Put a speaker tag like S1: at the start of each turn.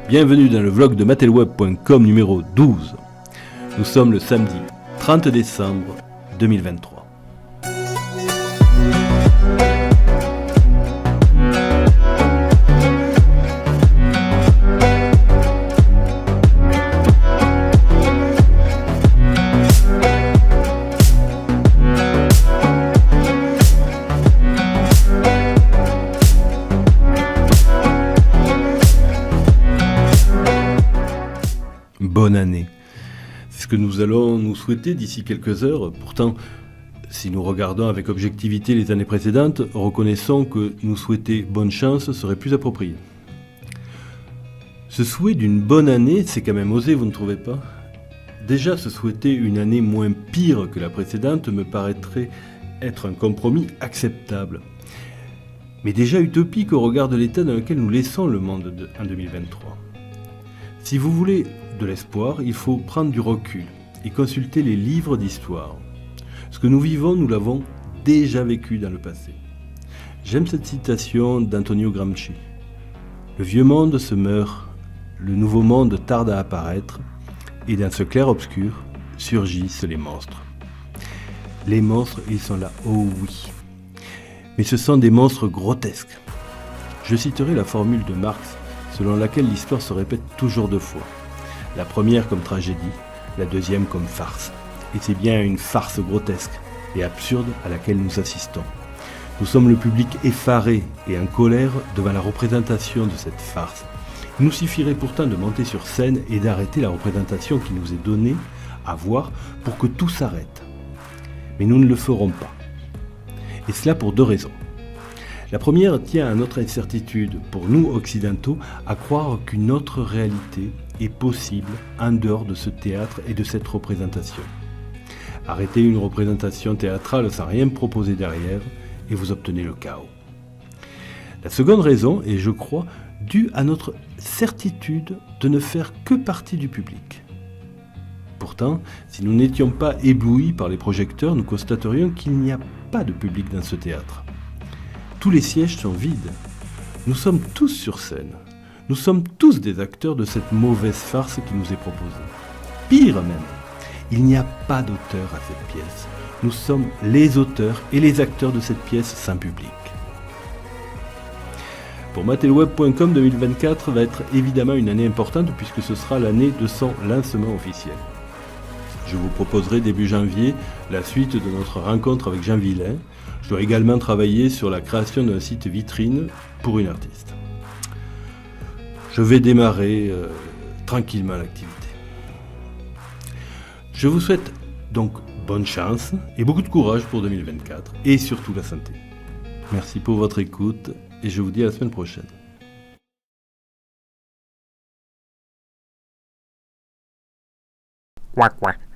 S1: bienvenue dans le vlog de matelweb.com numéro 12. Nous sommes le samedi 30 décembre 2023. Bonne année. C'est ce que nous allons nous souhaiter d'ici quelques heures. Pourtant, si nous regardons avec objectivité les années précédentes, reconnaissons que nous souhaiter bonne chance serait plus approprié. Ce souhait d'une bonne année, c'est quand même osé, vous ne trouvez pas ? Déjà, se souhaiter une année moins pire que la précédente me paraîtrait être un compromis acceptable. Mais déjà utopique au regard de l'état dans lequel nous laissons le monde en 2023. Si vous voulez de l'espoir, il faut prendre du recul et consulter les livres d'histoire. Ce que nous vivons, nous l'avons déjà vécu dans le passé. J'aime cette citation d'Antonio Gramsci. Le vieux monde se meurt, le nouveau monde tarde à apparaître, et dans ce clair-obscur surgissent les monstres. Les monstres, ils sont là, oh oui. Mais ce sont des monstres grotesques. Je citerai la formule de Marx, selon laquelle l'histoire se répète toujours deux fois. La première comme tragédie, la deuxième comme farce. Et c'est bien une farce grotesque et absurde à laquelle nous assistons. Nous sommes le public effaré et en colère devant la représentation de cette farce. Il nous suffirait pourtant de monter sur scène et d'arrêter la représentation qui nous est donnée à voir pour que tout s'arrête. Mais nous ne le ferons pas. Et cela pour deux raisons. La première tient à notre incertitude, pour nous occidentaux, à croire qu'une autre réalité est possible en dehors de ce théâtre et de cette représentation. Arrêtez une représentation théâtrale sans rien proposer derrière et vous obtenez le chaos. La seconde raison est, je crois, due à notre certitude de ne faire que partie du public. Pourtant, si nous n'étions pas éblouis par les projecteurs, nous constaterions qu'il n'y a pas de public dans ce théâtre. Tous les sièges sont vides. Nous sommes tous sur scène. Nous sommes tous des acteurs de cette mauvaise farce qui nous est proposée. Pire même, il n'y a pas d'auteur à cette pièce. Nous sommes les auteurs et les acteurs de cette pièce sans public. Pour matelweb.com, 2024 va être évidemment une année importante puisque ce sera l'année de son lancement officiel. Je vous proposerai début janvier la suite de notre rencontre avec Jean Villain. Je dois également travailler sur la création d'un site vitrine pour une artiste. Je vais démarrer tranquillement l'activité. Je vous souhaite donc bonne chance et beaucoup de courage pour 2024 et surtout la santé. Merci pour votre écoute et je vous dis à la semaine prochaine.
S2: Quack, quack.